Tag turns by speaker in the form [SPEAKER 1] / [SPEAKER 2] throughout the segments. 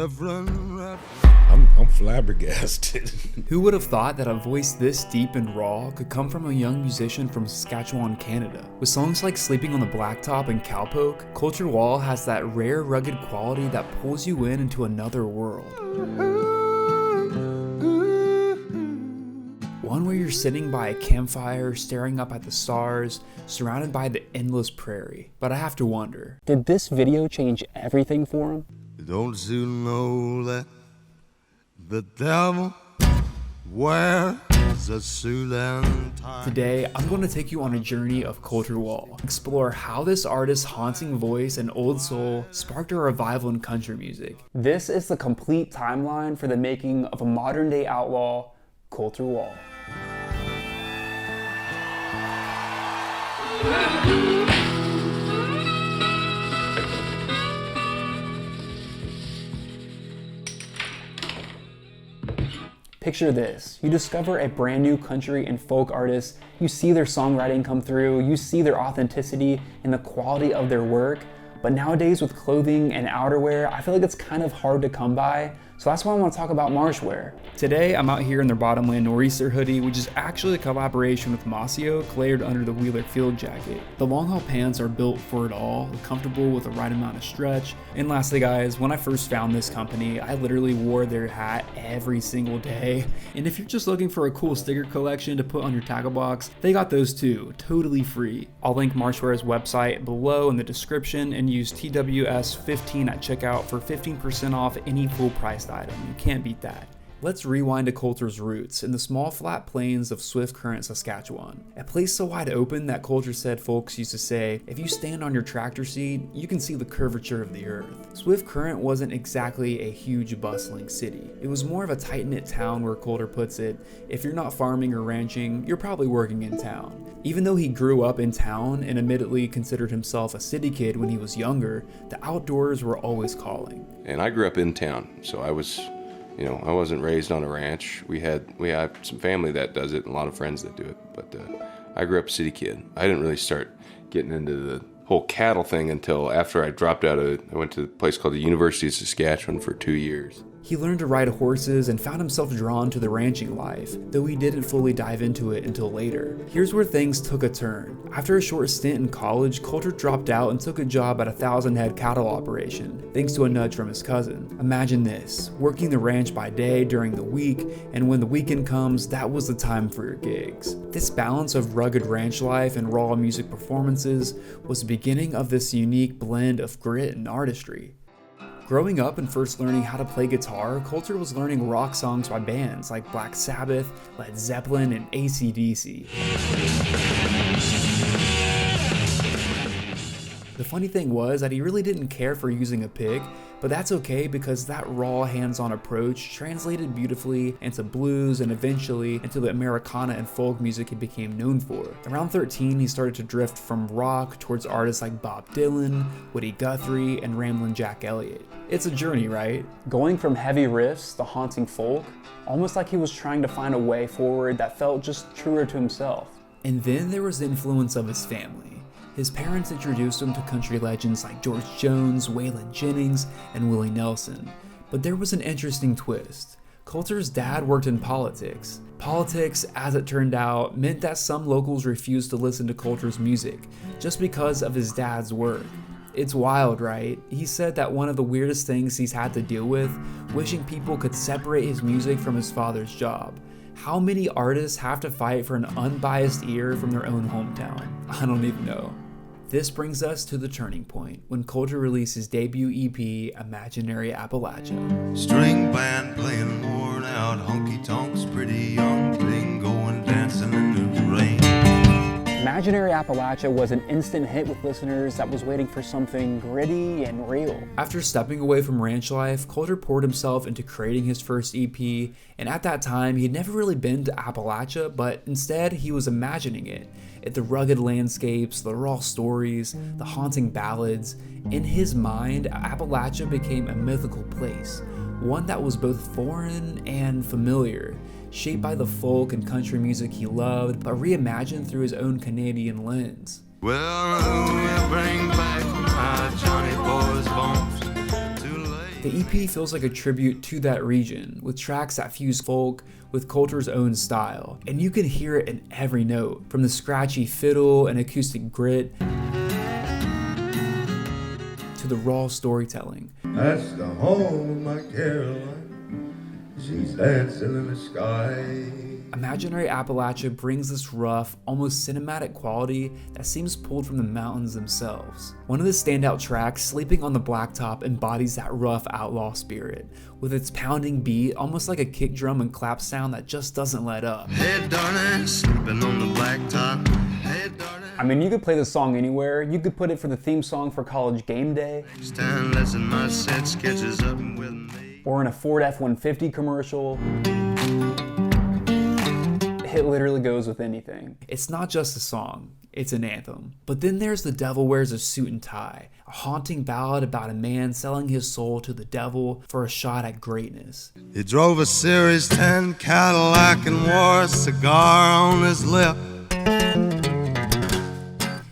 [SPEAKER 1] I'm flabbergasted.
[SPEAKER 2] Who would have thought that a voice this deep and raw could come from a young musician from Saskatchewan, Canada? With songs like Sleeping on the Blacktop and Cowpoke, Colter Wall has that rare, rugged quality that pulls you into another world. One where you're sitting by a campfire, staring up at the stars, surrounded by the endless prairie. But I have to wonder, did this video change everything for him?
[SPEAKER 3] Don't you know that the devil wears a suit and tie?
[SPEAKER 2] Today, I'm going to take you on a journey of Colter Wall, explore how this artist's haunting voice and old soul sparked a revival in country music. This is the complete timeline for the making of a modern-day outlaw, Colter Wall. Picture this, you discover a brand new country and folk artist, you see their songwriting come through, you see their authenticity and the quality of their work, but nowadays with clothing and outerwear, I feel like it's kind of hard to come by, so that's why I want to talk about Marsh Wear. Today, I'm out here in their Bottomland Nor'easter hoodie, which is actually a collaboration with Mossy Oak layered under the Wheeler field jacket. The long haul pants are built for it all, comfortable with the right amount of stretch. And lastly guys, when I first found this company, I literally wore their hat every single day. And if you're just looking for a cool sticker collection to put on your tackle box, they got those too, totally free. I'll link Marsh Wear's website below in the description and use TWS15 at checkout for 15% off any full price item. You can't beat that. Let's rewind to Colter's roots in the small flat plains of Swift Current, Saskatchewan. A place so wide open that Colter said folks used to say, if you stand on your tractor seat, you can see the curvature of the earth. Swift Current wasn't exactly a huge bustling city. It was more of a tight-knit town where Colter puts it, if you're not farming or ranching, you're probably working in town. Even though he grew up in town and admittedly considered himself a city kid when he was younger, the outdoors were always calling.
[SPEAKER 4] And I grew up in town, so I wasn't raised on a ranch. We have some family that does it and a lot of friends that do it, but I grew up a city kid. I didn't really start getting into the whole cattle thing until after I dropped out I went to a place called the University of Saskatchewan for 2 years.
[SPEAKER 2] He learned to ride horses and found himself drawn to the ranching life, though he didn't fully dive into it until later. Here's where things took a turn. After a short stint in college, Colter dropped out and took a job at a 1,000-head cattle operation, thanks to a nudge from his cousin. Imagine this, working the ranch by day during the week, and when the weekend comes, that was the time for your gigs. This balance of rugged ranch life and raw music performances was the beginning of this unique blend of grit and artistry. Growing up and first learning how to play guitar, Colter was learning rock songs by bands like Black Sabbath, Led Zeppelin, and AC/DC. The funny thing was that he really didn't care for using a pick, but that's okay because that raw hands-on approach translated beautifully into blues and eventually into the Americana and folk music he became known for. Around 13, he started to drift from rock towards artists like Bob Dylan, Woody Guthrie, and Ramblin' Jack Elliott. It's a journey, right? Going from heavy riffs to haunting folk, almost like he was trying to find a way forward that felt just truer to himself. And then there was the influence of his family. His parents introduced him to country legends like George Jones, Waylon Jennings, and Willie Nelson. But there was an interesting twist. Colter's dad worked in politics. Politics, as it turned out, meant that some locals refused to listen to Colter's music, just because of his dad's work. It's wild, right? He said that one of the weirdest things he's had to deal with, wishing people could separate his music from his father's job. How many artists have to fight for an unbiased ear from their own hometown? I don't even know. This brings us to the turning point, when Colter released his debut EP, Imaginary Appalachia.
[SPEAKER 3] String band playing worn out honky tonks, pretty young thing going dancing in the rain.
[SPEAKER 2] Imaginary Appalachia was an instant hit with listeners that was waiting for something gritty and real. After stepping away from ranch life, Colter poured himself into creating his first EP, and at that time, he'd never really been to Appalachia, but instead, he was imagining it. The rugged landscapes, the raw stories, the haunting ballads. In his mind, Appalachia became a mythical place, one that was both foreign and familiar, shaped by the folk and country music he loved, but reimagined through his own Canadian lens.
[SPEAKER 3] Well, we'll bring back my Johnny Boy's bones.
[SPEAKER 2] The EP feels like a tribute to that region, with tracks that fuse folk with Colter's own style, and you can hear it in every note, from the scratchy fiddle and acoustic grit to the raw storytelling.
[SPEAKER 3] That's the home of my Caroline. She's dancing in the sky.
[SPEAKER 2] Imaginary Appalachia brings this rough, almost cinematic quality that seems pulled from the mountains themselves. One of the standout tracks, Sleeping on the Blacktop, embodies that rough outlaw spirit, with its pounding beat almost like a kick drum and clap sound that just doesn't let up.
[SPEAKER 3] Hey darling, sleeping on the blacktop. Hey darling.
[SPEAKER 2] I mean, you could play this song anywhere. You could put it for the theme song for College Game Day,
[SPEAKER 3] Stand listen, my set sketches up with me.
[SPEAKER 2] or in a Ford F-150 commercial. It literally goes with anything. It's not just a song, it's an anthem. But then there's The Devil Wears a Suit and Tie, a haunting ballad about a man selling his soul to the devil for a shot at greatness.
[SPEAKER 3] He drove a Series 10 Cadillac and wore a cigar on his lip.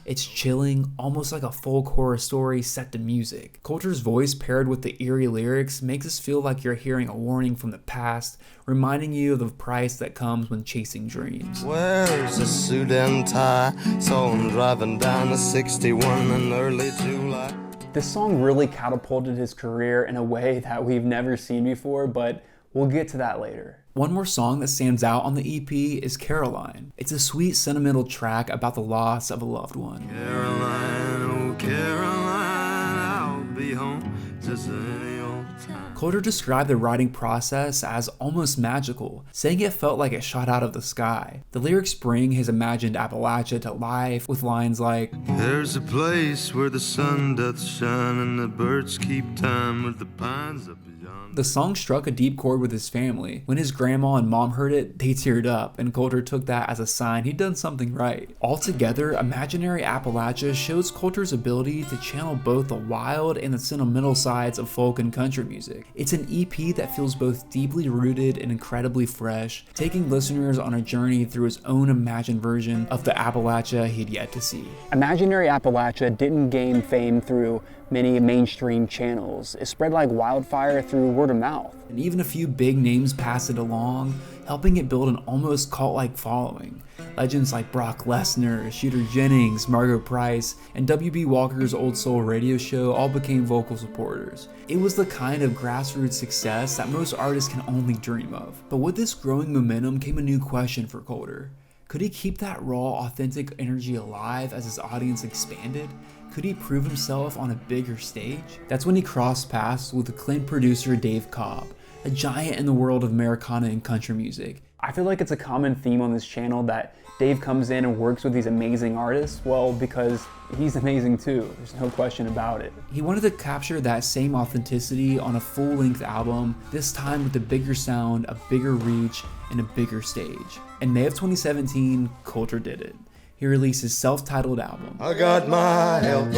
[SPEAKER 2] It's chilling, almost like a folk horror story set to music. Colter's voice paired with the eerie lyrics makes us feel like you're hearing a warning from the past, reminding you of the price that comes when chasing dreams.
[SPEAKER 3] Wears a suit and tie, saw him driving down the 61 in early July.
[SPEAKER 2] This song really catapulted his career in a way that we've never seen before, but we'll get to that later. One more song that stands out on the EP is Caroline. It's a sweet, sentimental track about the loss of a loved one.
[SPEAKER 3] Caroline, oh Caroline, I'll be home just any old time.
[SPEAKER 2] Colter described the writing process as almost magical, saying it felt like it shot out of the sky. The lyrics bring his imagined Appalachia to life with lines like,
[SPEAKER 3] There's a place where the sun doth shine and the birds keep time with the pines up beyond.
[SPEAKER 2] The song struck a deep chord with his family. When his grandma and mom heard it, they teared up, and Colter took that as a sign he'd done something right. Altogether, Imaginary Appalachia shows Colter's ability to channel both the wild and the sentimental sides of folk and country music. It's an EP that feels both deeply rooted and incredibly fresh, taking listeners on a journey through his own imagined version of the Appalachia he'd yet to see. Imaginary Appalachia didn't gain fame through many mainstream channels. It spread like wildfire through word of mouth. And even a few big names passed it along, helping it build an almost cult-like following. Legends like Brock Lesnar, Shooter Jennings, Margo Price, and W.B. Walker's Old Soul radio show all became vocal supporters. It was the kind of grassroots success that most artists can only dream of. But with this growing momentum came a new question for Colter. Could he keep that raw, authentic energy alive as his audience expanded? Could he prove himself on a bigger stage? That's when he crossed paths with acclaimed producer Dave Cobb, a giant in the world of Americana and country music. I feel like it's a common theme on this channel that Dave comes in and works with these amazing artists, well, because he's amazing too, there's no question about it. He wanted to capture that same authenticity on a full-length album, this time with a bigger sound, a bigger reach, and a bigger stage. In May of 2017, Colter did it. He released his self-titled album.
[SPEAKER 3] I got my help,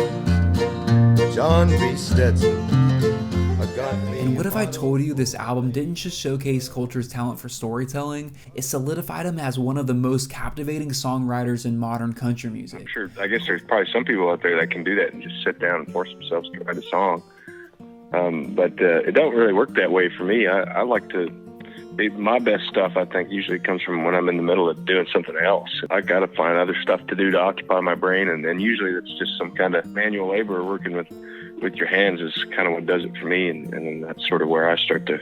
[SPEAKER 3] John B. Stetson. I got me.
[SPEAKER 2] And what if I told you this album didn't just showcase Colter's talent for storytelling, it solidified him as one of the most captivating songwriters in modern country music.
[SPEAKER 5] Sure, I guess there's probably some people out there that can do that and just sit down and force themselves to write a song. But it don't really work that way for me. I like to, my best stuff, I think, usually comes from when I'm in the middle of doing something else. I got to find other stuff to do to occupy my brain, and then usually it's just some kind of manual labor working with your hands is kind of what does it for me, and then that's sort of where I start to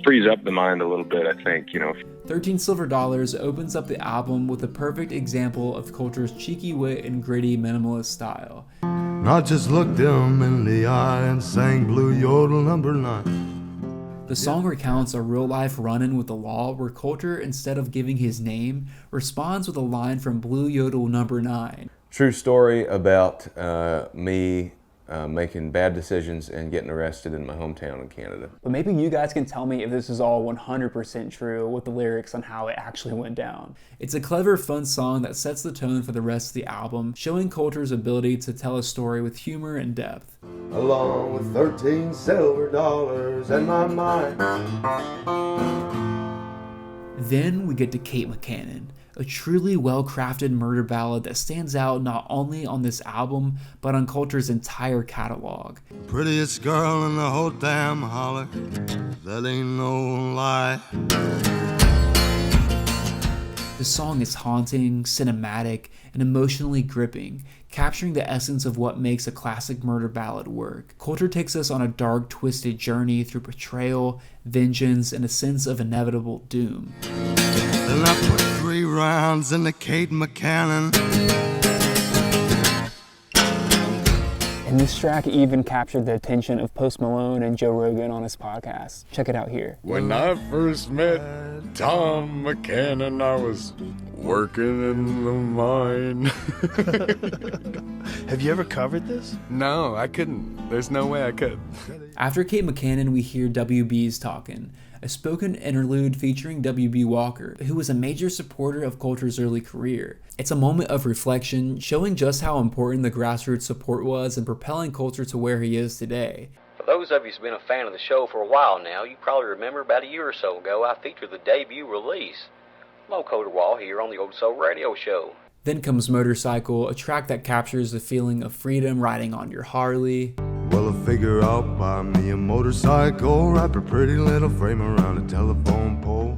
[SPEAKER 5] freeze up the mind a little bit, I think, you know.
[SPEAKER 2] 13 Silver Dollars opens up the album with a perfect example of Colter's cheeky wit and gritty minimalist style.
[SPEAKER 3] I just looked him in the eye and sang Blue Yodel number 9.
[SPEAKER 2] The song recounts a real-life run-in with the law where Colter, instead of giving his name, responds with a line from Blue Yodel number 9.
[SPEAKER 4] True story about me making bad decisions and getting arrested in my hometown in Canada.
[SPEAKER 2] But maybe you guys can tell me if this is all 100% true with the lyrics on how it actually went down. It's a clever, fun song that sets the tone for the rest of the album, showing Colter's ability to tell a story with humor and depth.
[SPEAKER 3] Along with 13 silver dollars in my mind.
[SPEAKER 2] Then we get to Kate McCannon, a truly well-crafted murder ballad that stands out not only on this album, but on Colter's entire catalog.
[SPEAKER 3] Prettiest girl in the whole damn holler, that ain't no lie.
[SPEAKER 2] The song is haunting, cinematic, and emotionally gripping, capturing the essence of what makes a classic murder ballad work. Colter takes us on a dark, twisted journey through betrayal, vengeance, and a sense of inevitable doom.
[SPEAKER 3] Then I put 3 rounds in the Kate McCannon.
[SPEAKER 2] And this track even captured the attention of Post Malone and Joe Rogan on his podcast. Check it out here.
[SPEAKER 1] When I first met Tom McCannon, I was working in the mine.
[SPEAKER 6] Have you ever covered this?
[SPEAKER 1] No, I couldn't. There's no way I could.
[SPEAKER 2] After Kate McCannon, we hear WB's Talkin', a spoken interlude featuring W.B. Walker, who was a major supporter of Colter's early career. It's a moment of reflection, showing just how important the grassroots support was in propelling Colter to where he is today.
[SPEAKER 7] For those of you who've been a fan of the show for a while now, you probably remember about a year or so ago I featured the debut release. Hello, Colter Wall here on the Old Soul Radio Show.
[SPEAKER 2] Then comes Motorcycle, a track that captures the feeling of freedom riding on your Harley.
[SPEAKER 3] Well, I figure I'll buy me a motorcycle, wrap a pretty little frame around a telephone pole.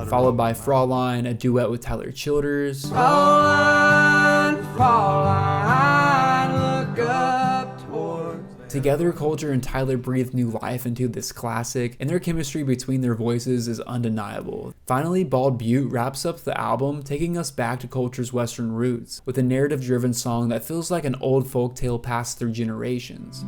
[SPEAKER 2] Followed by Fraulein, a duet with Tyler Childers.
[SPEAKER 8] Fraulein, Fraulein, look up towards.
[SPEAKER 2] Together, Colter and Tyler breathed new life into this classic, and their chemistry between their voices is undeniable. Finally, Bald Butte wraps up the album, taking us back to Colter's Western roots, with a narrative-driven song that feels like an old folktale passed through generations.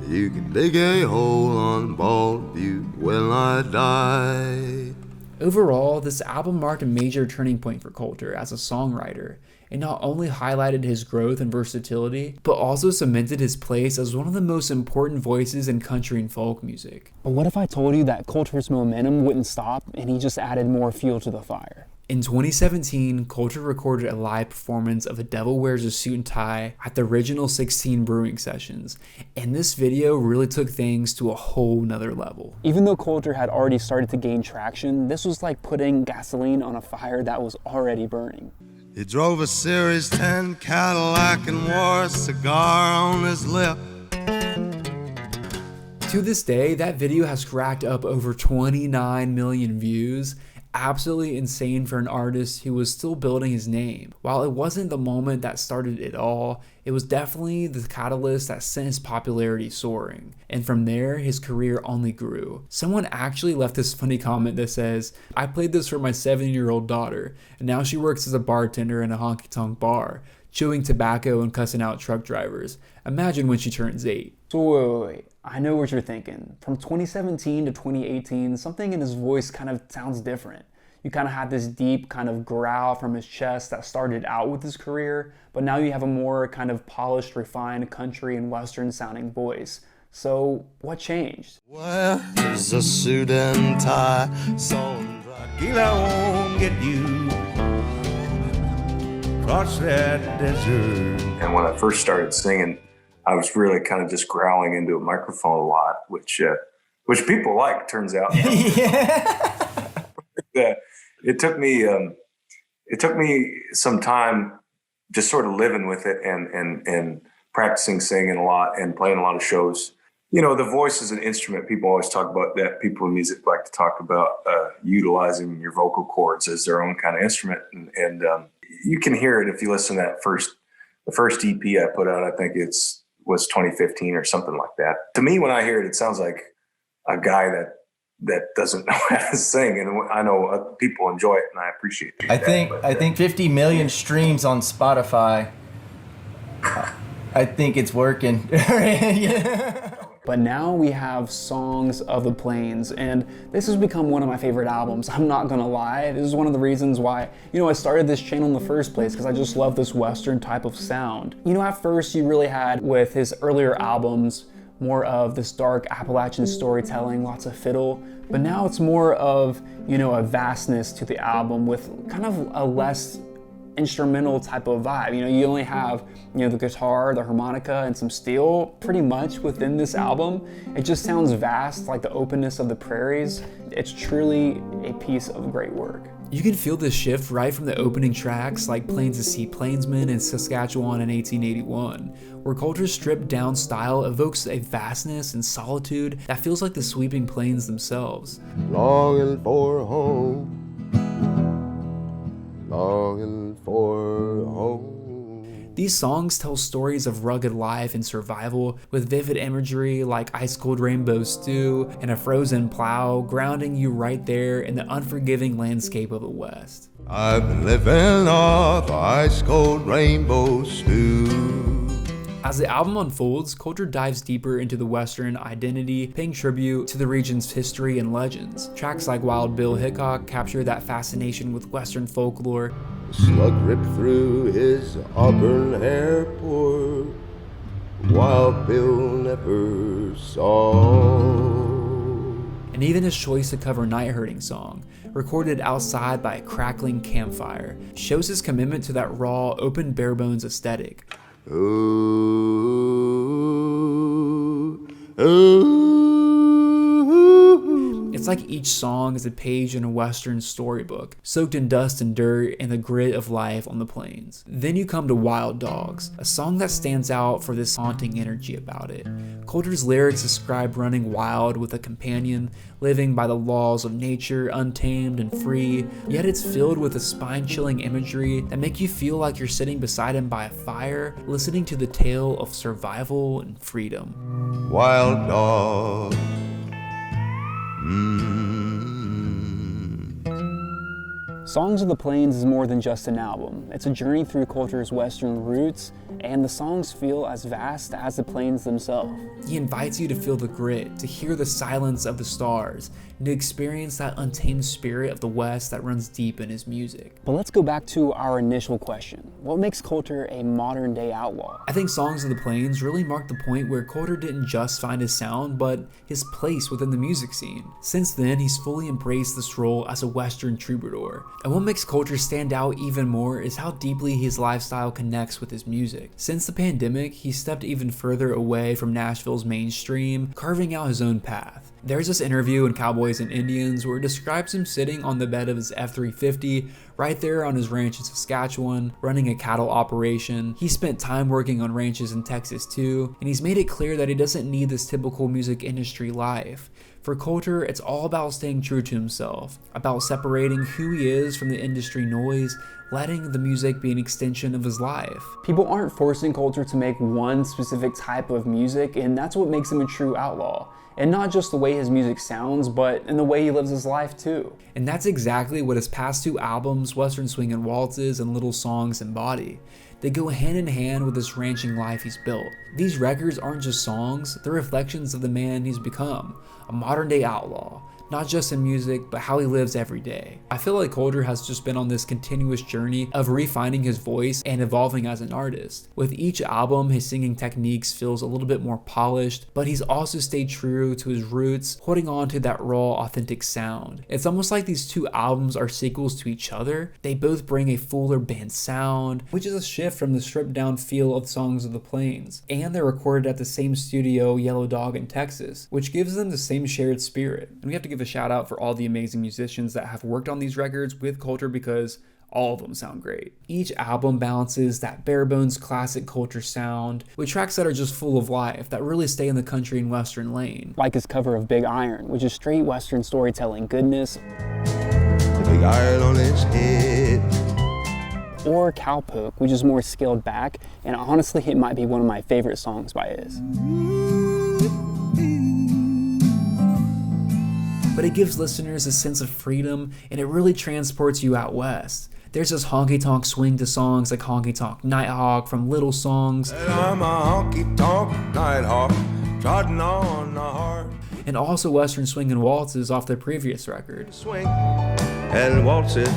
[SPEAKER 3] You can dig a hole on Bald Butte when I die.
[SPEAKER 2] Overall, this album marked a major turning point for Colter as a songwriter. It not only highlighted his growth and versatility, but also cemented his place as one of the most important voices in country and folk music. But what if I told you that Colter's momentum wouldn't stop and he just added more fuel to the fire? In 2017, Colter recorded a live performance of A Devil Wears a Suit and Tie at the original 16 Brewing Sessions, and this video really took things to a whole nother level. Even though Colter had already started to gain traction, this was like putting gasoline on a fire that was already burning.
[SPEAKER 3] He drove a Series 10 Cadillac and wore a cigar on his lip.
[SPEAKER 2] To this day, that video has racked up over 29 million views. Absolutely insane for an artist who was still building his name. While it wasn't the moment that started it all, it was definitely the catalyst that sent his popularity soaring. And from there, his career only grew. Someone actually left this funny comment that says, "I played this for my 7-year-old daughter, and now she works as a bartender in a honky-tonk bar, chewing tobacco and cussing out truck drivers. Imagine when she turns 8. So wait. I know what you're thinking. From 2017 to 2018, something in his voice kind of sounds different. You kind of had this deep kind of growl from his chest that started out with his career, but now you have a more kind of polished, refined country and western sounding voice. So what changed?
[SPEAKER 3] Well, there's a suit and tie, so Dracula won't get you across that desert.
[SPEAKER 5] And when I first started singing, I was really kind of just growling into a microphone a lot, which people like, turns out. It took me some time just sort of living with it and practicing singing a lot and playing a lot of shows. You know, the voice is an instrument. People always talk about that. People in music like to talk about utilizing your vocal cords as their own kind of instrument. And you can hear it if you listen to the first EP I put out. I think was 2015 or something like that. To me, when I hear it, it sounds like a guy that doesn't know how to sing, and I know people enjoy it, and I appreciate it.
[SPEAKER 8] I think 50 million streams on Spotify. I think it's working.
[SPEAKER 2] But now we have Songs of the Plains, and this has become one of my favorite albums. I'm not gonna lie, this is one of the reasons why, I started this channel in the first place, because I just love this Western type of sound. At first you really had, with his earlier albums, more of this dark Appalachian storytelling, lots of fiddle, but now it's more of, a vastness to the album with kind of a less instrumental type of vibe. You only have, the guitar, the harmonica, and some steel pretty much within this album. It just sounds vast, like the openness of the prairies. It's truly a piece of great work. You can feel this shift right from the opening tracks like Plains to Sea Plainsman in Saskatchewan in 1881, where Colter's stripped down style evokes a vastness and solitude that feels like the sweeping plains themselves.
[SPEAKER 1] Longing for home, longing for home.
[SPEAKER 2] These songs tell stories of rugged life and survival with vivid imagery like ice cold rainbow stew and a frozen plow, grounding you right there in the unforgiving landscape of the West.
[SPEAKER 3] I've been living off ice cold rainbow stew.
[SPEAKER 2] As the album unfolds, Colter dives deeper into the Western identity, paying tribute to the region's history and legends. Tracks like Wild Bill Hickok capture that fascination with Western folklore.
[SPEAKER 1] The slug ripped through his auburn hair, poor Wild Bill never saw.
[SPEAKER 2] And even his choice to cover Night Herding Song, recorded outside by a crackling campfire, shows his commitment to that raw, open bare-bones aesthetic.
[SPEAKER 1] Ooh, ooh.
[SPEAKER 2] It's like each song is a page in a Western storybook, soaked in dust and dirt and the grit of life on the plains. Then you come to Wild Dogs, a song that stands out for this haunting energy about it. Colter's lyrics describe running wild with a companion, living by the laws of nature, untamed and free, yet it's filled with a spine-chilling imagery that make you feel like you're sitting beside him by a fire, listening to the tale of survival and freedom.
[SPEAKER 3] Wild dog.
[SPEAKER 2] Songs of the Plains is more than just an album. It's a journey through Colter's Western roots, and the songs feel as vast as the plains themselves. He invites you to feel the grit, to hear the silence of the stars, and to experience that untamed spirit of the West that runs deep in his music. But let's go back to our initial question. What makes Colter a modern-day outlaw? I think Songs of the Plains really marked the point where Colter didn't just find his sound, but his place within the music scene. Since then, he's fully embraced this role as a Western troubadour. And what makes Colter stand out even more is how deeply his lifestyle connects with his music. Since the pandemic, he stepped even further away from Nashville's mainstream, carving out his own path. There's this interview in Cowboys and Indians where it describes him sitting on the bed of his F-350 right there on his ranch in Saskatchewan, running a cattle operation. He spent time working on ranches in Texas too, and he's made it clear that he doesn't need this typical music industry life. For Colter, it's all about staying true to himself, about separating who he is from the industry noise, letting the music be an extension of his life. People aren't forcing Colter to make one specific type of music, and that's what makes him a true outlaw. And not just the way his music sounds, but in the way he lives his life too. And that's exactly what his past two albums, Western Swing and Waltzes and Little Songs, embody. They go hand in hand with this ranching life he's built. These records aren't just songs, they're reflections of the man he's become, a modern day outlaw. Not just in music, but how he lives every day. I feel like Colter has just been on this continuous journey of refining his voice and evolving as an artist. With each album, his singing techniques feels a little bit more polished, but he's also stayed true to his roots, holding on to that raw, authentic sound. It's almost like these two albums are sequels to each other. They both bring a fuller band sound, which is a shift from the stripped down feel of Songs of the Plains. And they're recorded at the same studio, Yellow Dog in Texas, which gives them the same shared spirit. And we have to give a shout out for all the amazing musicians that have worked on these records with Colter because all of them sound great. Each album balances that bare bones classic Colter sound with tracks that are just full of life, that really stay in the country and Western lane. Like his cover of Big Iron, which is straight Western storytelling goodness.
[SPEAKER 3] The big iron on his head.
[SPEAKER 2] Or Cowpoke, which is more scaled back, and honestly it might be one of my favorite songs by his. But it gives listeners a sense of freedom, and it really transports you out west. There's this honky-tonk swing to songs like Honky Tonk Nighthawk from Little Songs.
[SPEAKER 3] And I'm a honky-tonk nighthawk, trotting on the heart.
[SPEAKER 2] And also Western Swing and Waltzes off their previous record.
[SPEAKER 3] Swing and waltzes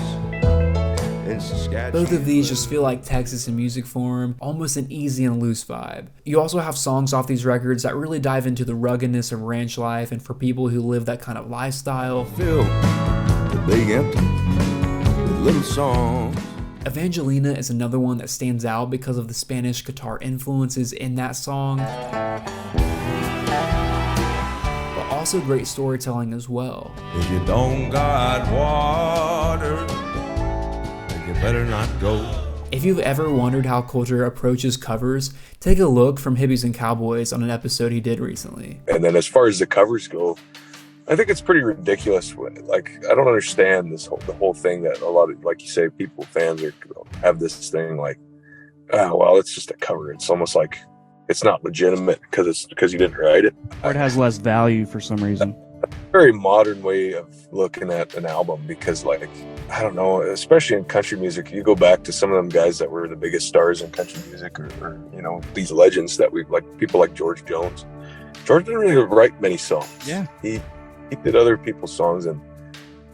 [SPEAKER 3] in Saskatchewan.
[SPEAKER 2] Both of these just feel like Texas in music form, almost an easy and loose vibe. You also have songs off these records that really dive into the ruggedness of ranch life and for people who live that kind of lifestyle.
[SPEAKER 3] Fill the big empty with little songs.
[SPEAKER 2] Evangelina is another one that stands out because of the Spanish guitar influences in that song. also great storytelling as well.
[SPEAKER 3] If you don't got water, then you better not go.
[SPEAKER 2] If you've ever wondered how Colter approaches covers, take a look from Hippies and Cowboys on an episode he did recently.
[SPEAKER 6] And then as far as the covers go, I think it's pretty ridiculous. Like, I don't understand the whole thing that a lot of, like you say, fans have this thing like, oh, well, it's just a cover. It's almost like it's not legitimate because you didn't write it.
[SPEAKER 9] Or it has less value for some reason.
[SPEAKER 6] Very modern way of looking at an album, because like, I don't know, especially in country music, you go back to some of them guys that were the biggest stars in country music, or you know, these legends that we like, people like George Jones. George didn't really write many songs.
[SPEAKER 9] Yeah,
[SPEAKER 6] he did other people's songs, and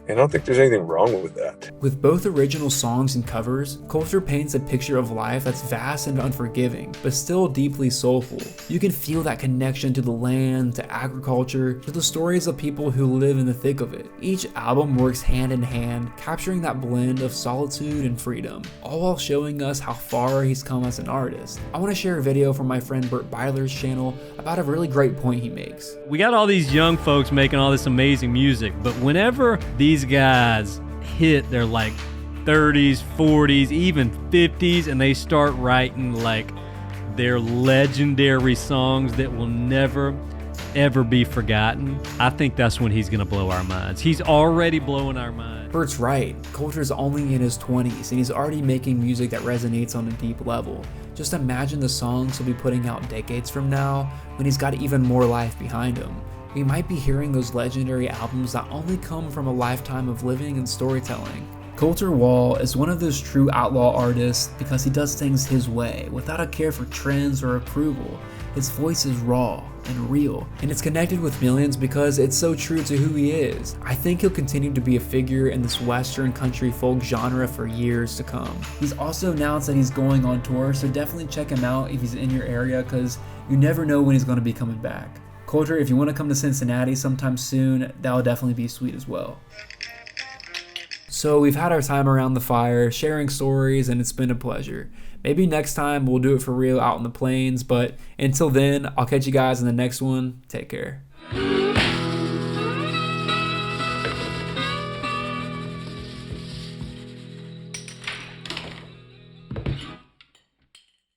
[SPEAKER 6] I don't think there's anything wrong with that.
[SPEAKER 2] With both original songs and covers, Colter paints a picture of life that's vast and unforgiving, but still deeply soulful. You can feel that connection to the land, to agriculture, to the stories of people who live in the thick of it. Each album works hand in hand, capturing that blend of solitude and freedom, all while showing us how far he's come as an artist. I want to share a video from my friend Bert Byler's channel about a really great point he makes.
[SPEAKER 10] We got all these young folks making all this amazing music, but whenever these guys hit their like 30s, 40s, even 50s, and they start writing like their legendary songs that will never ever be forgotten, I think that's when he's gonna blow our minds. He's already blowing our minds.
[SPEAKER 2] Bert's right. Colter's only in his 20s and he's already making music that resonates on a deep level. Just imagine the songs he'll be putting out decades from now when he's got even more life behind him. We might be hearing those legendary albums that only come from a lifetime of living and storytelling. Colter Wall is one of those true outlaw artists because he does things his way, without a care for trends or approval. His voice is raw and real, and it's connected with millions because it's so true to who he is. I think he'll continue to be a figure in this western country folk genre for years to come. He's also announced that he's going on tour, so definitely check him out if he's in your area, because you never know when he's going to be coming back. Colter, if you want to come to Cincinnati sometime soon, that'll definitely be sweet as well. So we've had our time around the fire, sharing stories, and it's been a pleasure. Maybe next time we'll do it for real out in the plains, but until then, I'll catch you guys in the next one. Take care.